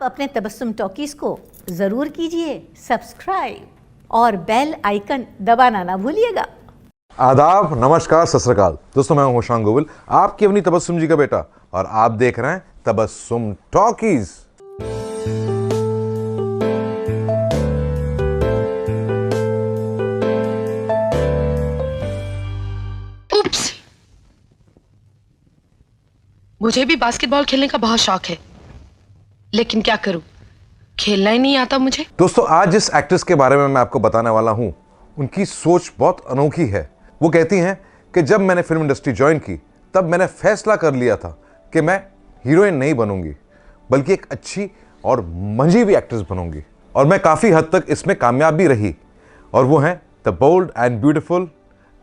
अपने तबस्सुम टॉकीज को जरूर कीजिए सब्सक्राइब और बेल आइकन दबाना ना भूलिएगा। आदाब, नमस्कार, सत श्री अकाल। दोस्तों, मैं हूं होशांग गोविल, आपकी अपनी तबस्सुम जी का बेटा, और आप देख रहे हैं तबस्सुम टॉकीज। उप्स, मुझे भी बास्केटबॉल खेलने का बहुत शौक है, लेकिन क्या करूं, खेलना ही नहीं आता मुझे। दोस्तों, आज जिस एक्ट्रेस के बारे में मैं आपको बताने वाला हूं, उनकी सोच बहुत अनोखी है। वो कहती हैं कि जब मैंने फिल्म इंडस्ट्री ज्वाइन की, तब मैंने फैसला कर लिया था कि मैं हीरोइन नहीं बनूंगी, बल्कि एक अच्छी और मंझी हुई एक्ट्रेस बनूंगी। और मैं काफ़ी हद तक इसमें कामयाब भी रही। और वो हैं the bold and beautiful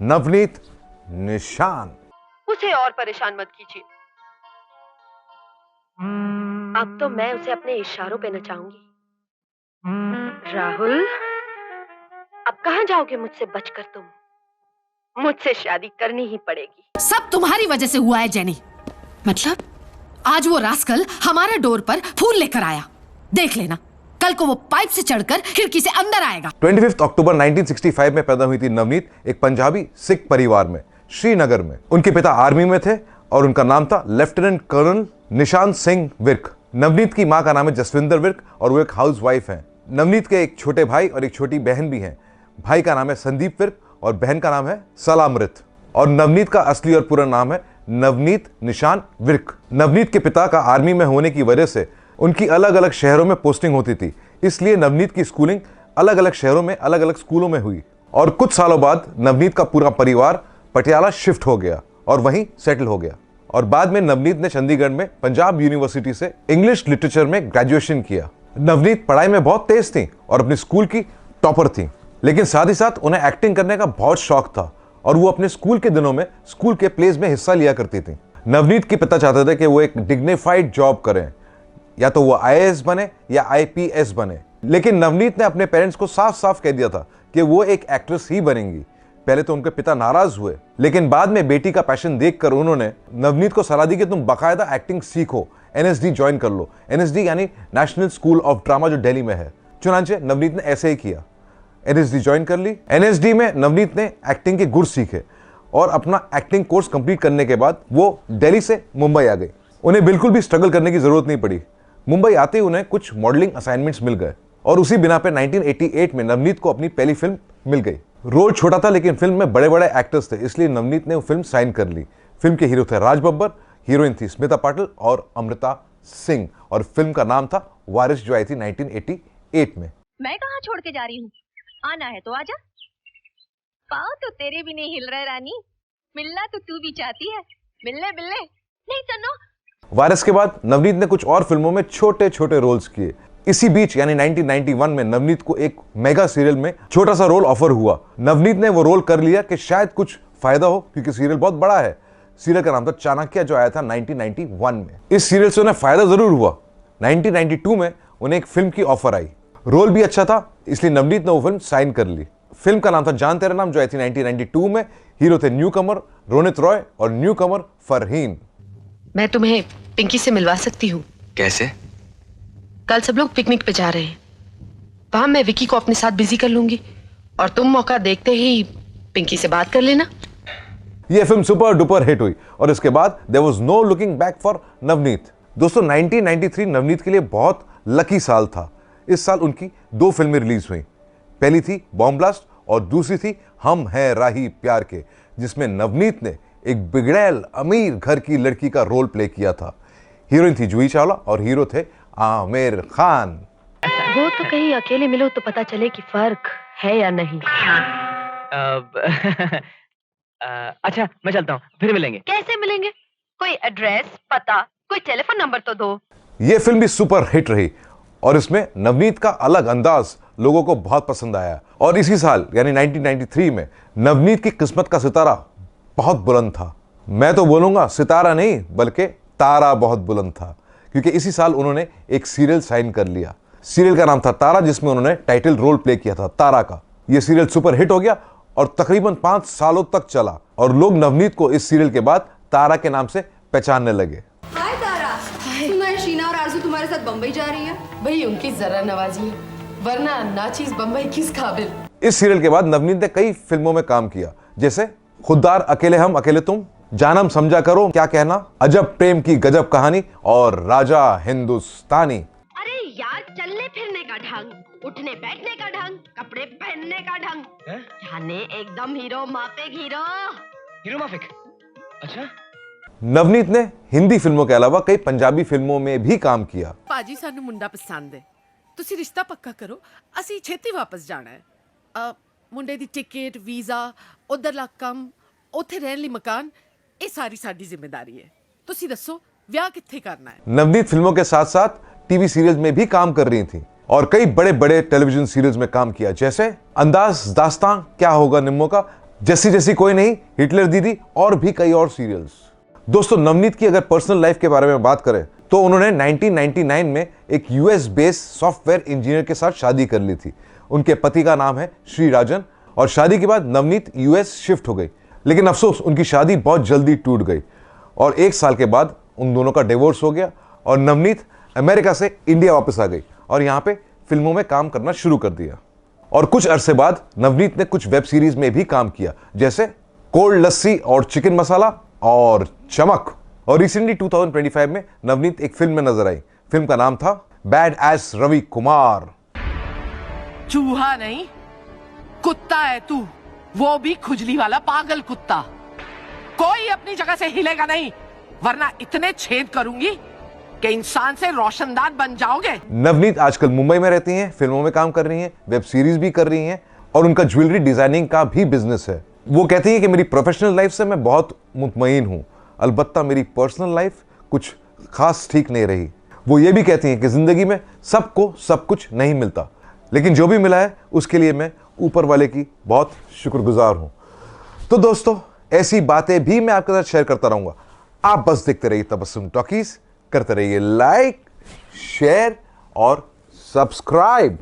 Navneet Nishan. उसे और परेशान मत कीजिए। अब तो मैं उसे अपने इशारों पे नचाऊंगी। राहुल, अब कहाँ जाओगे मुझसे बचकर तुम? मुझसे शादी करनी ही पड़ेगी। सब तुम्हारी वजह से हुआ है जेनी। मतलब आज वो रास्कल हमारे डोर पर फूल लेकर आया। देख लेना, कल को वो पाइप से चढ़कर खिड़की से अंदर आएगा। 25 अक्टूबर 1965 में पैदा हुई थी नवनीत एक पंजाबी सिख परिवार में, श्रीनगर में। उनके पिता आर्मी में थे और उनका नाम था लेफ्टिनेंट कर्नल निशान सिंह विर्क। नवनीत की मां का नाम है जसविंदर विर्क और वो एक हाउसवाइफ हैं। नवनीत के एक छोटे भाई और एक छोटी बहन भी हैं। भाई का नाम है संदीप विर्क और बहन का नाम है सलामृत। और नवनीत का असली और पूरा नाम है नवनीत निशान विर्क। नवनीत के पिता का आर्मी में होने की वजह से उनकी अलग अलग शहरों में पोस्टिंग होती थी, इसलिए नवनीत की स्कूलिंग अलग अलग शहरों में अलग अलग स्कूलों में हुई। और कुछ सालों बाद नवनीत का पूरा परिवार पटियाला शिफ्ट हो गया और वहीं सेटल हो गया। और बाद में नवनीत ने चंडीगढ़ में पंजाब यूनिवर्सिटी से इंग्लिश लिटरेचर में ग्रेजुएशन किया। नवनीत पढ़ाई में बहुत तेज थी और अपने स्कूल की टॉपर थी, लेकिन साथ ही साथ उन्हें एक्टिंग करने का बहुत शौक था और वो अपने स्कूल के दिनों में स्कूल के प्लेज में हिस्सा लिया करती थी। नवनीत के पिता चाहते थे कि वो एक डिग्निफाइड जॉब करें, या तो वो आईएएस बने या आईपीएस बने, लेकिन नवनीत ने अपने पेरेंट्स को साफ साफ कह दिया था कि वो एक एक्ट्रेस ही बनेंगी। पहले तो उनके पिता नाराज हुए, लेकिन बाद में बेटी का पैशन देखकर उन्होंने नवनीत को सलाह दी कि तुम बाकायदा एक्टिंग सीखो, एनएसडी ज्वाइन कर लो। एनएसडी यानी नेशनल स्कूल ऑफ ड्रामा, जो दिल्ली में है। चुनांचे नवनीत ने ऐसे ही किया, एनएसडी ज्वाइन कर ली। एनएसडी में नवनीत ने एक्टिंग के गुर सीखे और अपना एक्टिंग कोर्स कंप्लीट करने के बाद वो दिल्ली से मुंबई आ गई। उन्हें बिल्कुल भी स्ट्रगल करने की जरूरत नहीं पड़ी। मुंबई आते ही उन्हें कुछ मॉडलिंग असाइनमेंट्स मिल गए और उसी बिना पे 1988 में नवनीत को अपनी पहली फिल्म मिल गई। रोल छोटा था, लेकिन फिल्म में बड़े बड़े एक्टर्स थे, इसलिए नवनीत ने वो फिल्म साइन कर ली। फिल्म के हीरो थे राज बब्बर, हीरोइन थी स्मिता पाटिल और अमृता सिंह, और फिल्म का नाम था वारिस, जो आई थी 1988 में। मैं कहाँ छोड़ के जा रही हूँ, आना है तो आजा। पाँव तो तेरे भी नहीं हिल रहे रानी, मिलना तो तू भी चाहती है। मिलने मिलने नहीं, सुनो। वारिस के बाद नवनीत ने कुछ और फिल्मों में छोटे छोटे रोल्स किए। इसी बीच यानी 1991 में नवनीत को एक मेगा सीरियल में छोटा सा रोल ऑफर हुआ। नवनीत ने वो रोल कर लिया कि शायद कुछ फायदा हो, क्योंकि सीरियल बहुत बड़ा है। सीरियल का नाम था चाणक्य, जो आया था 1991 में। इस सीरियल से उन्हें फायदा जरूर हुआ। 1992 में उन्हें एक फिल्म की ऑफर आई, रोल भी अच्छा था, इसलिए नवनीत ने वो फिल्म साइन कर ली। फिल्म का नाम था जान तेरा नाम, जो आई थी 1992 में। हीरो थे न्यू कमर रोनित रॉय और न्यू कमर फरहीन। मैं तुम्हें पिंकी से मिलवा सकती हूँ। कैसे? कल सब लोग पिकनिक पे जा रहे हैं, वहां मैं विकी को अपने साथ बिजी कर लूंगी और तुम मौका देखते ही पिंकी से बात कर लेना। यह फिल्म सुपर डुपर हिट हुई और इसके बाद there was no looking back for Navneet. दोस्तों, 1993 नवनीत के लिए बहुत लकी साल था। इस साल उनकी दो फिल्में रिलीज हुई। पहली थी बॉम्ब ब्लास्ट और दूसरी थी हम हैं राही प्यार के, जिसमें नवनीत ने एक बिगड़ैल अमीर घर की लड़की का रोल प्ले किया था। हीरोइन थी जूही चावला और हीरो थे आमिर खान। वो तो कहीं अकेले मिलो तो पता चले कि फर्क है या नहीं। अच्छा, मैं चलता हूँ, फिर मिलेंगे। कैसे मिलेंगे? कोई एड्रेस, पता, कोई टेलीफोन नंबर तो दो। यह फिल्म भी सुपर हिट रही और इसमें नवनीत का अलग अंदाज लोगों को बहुत पसंद आया। और इसी साल यानी 1993 में नवनीत की किस्मत का सितारा बहुत बुलंद था। मैं तो बोलूंगा सितारा नहीं, बल्कि तारा बहुत बुलंद था, क्योंकि इसी साल उन्होंने एक सीरियल साइन कर लिया। सीरियल का नाम था तारा, जिसमें उन्होंने टाइटल रोल प्ले किया था तारा का। यह सीरियल सुपर हिट हो गया और तकरीबन 5 सालों तक चला और लोग नवनीत को इस सीरियल के बाद तारा के नाम से पहचानने लगे। हाय तारा, मैं शीना और आरजू तुम्हारे साथ बम्बई जा रही है? भाई उनकी जरा नवाजी है, वरना नाचीज बम्बई किस काबिल। इस सीरियल के बाद नवनीत ने कई फिल्मों में काम किया, जैसे खुददार, अकेले हम अकेले तुम, जानम समझा करो क्या कहना, अजब प्रेम की गजब कहानी और राजा हिंदुस्तानी। अरे यार, चलने फिरने का ढंग, उठने बैठने का ढंग, कपड़े पहनने का ढंग, जाने एकदम हीरो माफिक हीरो। हीरो माफिक? अच्छा। नवनीत ने हिंदी फिल्मों के अलावा कई पंजाबी फिल्मों में भी काम किया। पाजी सानू मुंडा पसंद है, तुसी रिश्ता पक्का करो, असी छेती वापस जाना है। मुंडे दी टिकट, वीजा, उधरला काम, उत्थे रहन लई मकान, ये सारी साडी जिम्मेदारी है। तुसी दसो ब्याह कित्थे करना है? नवनीत फिल्मों के साथ साथ टीवी सीरियल्स में भी काम कर रही थी और कई बड़े बड़े टेलीविजन सीरियल्स में काम किया, जैसे अंदाज दास्तां, क्या होगा निम्मो का, जैसी जैसी कोई नहीं, हिटलर दीदी और भी कई और सीरियल्स। दोस्तों, नवनीत की अगर पर्सनल लाइफ के बारे में बात करें तो उन्होंने 1999 में एक यूएस बेस्ड सॉफ्टवेयर इंजीनियर के साथ शादी कर ली थी। उनके पति का नाम है श्री राजन और शादी के बाद नवनीत यूएस शिफ्ट हो गई, लेकिन अफसोस उनकी शादी बहुत जल्दी टूट गई और 1 साल के बाद उन दोनों का डिवोर्स हो गया और नवनीत अमेरिका से इंडिया वापस आ गई और यहाँ पे फिल्मों में काम करना शुरू कर दिया। और कुछ अरसे बाद नवनीत ने कुछ वेब सीरीज में भी काम किया, जैसे कोल्ड लस्सी और चिकन मसाला और चमक। और रिसेंटली 2025 में नवनीत एक फिल्म में नजर आई। फिल्म का नाम था बैड एस रवि कुमार। चूहा नहीं, कुत्ता है तू, वो भी खुजली वाला पागल कुत्ता। कोई अपनी जगह से हिलेगा नहीं, वरना इतने छेद करूंगी कि इंसान से रोशनदान बन जाओगे। नवनीत आजकल मुंबई में रहती हैं, फिल्मों में काम कर रही हैं, वेब सीरीज भी कर रही हैं और उनका ज्वेलरी डिजाइनिंग का भी बिजनेस है। वो कहती हैं कि मेरी प्रोफेशनल लाइफ से मैं बहुत मुतमईन हूं, अलबत्ता मेरी पर्सनल लाइफ कुछ खास ठीक नहीं रही। वो ये भी कहती हैं कि जिंदगी में सबको सब कुछ नहीं मिलता, लेकिन जो भी मिला है उसके लिए मैं ऊपर वाले की बहुत शुक्रगुजार हूं। तो दोस्तों, ऐसी बातें भी मैं आपके साथ शेयर करता रहूंगा। आप बस देखते रहिए तबस्सुम टॉकीज, करते रहिए लाइक, शेयर और सब्सक्राइब।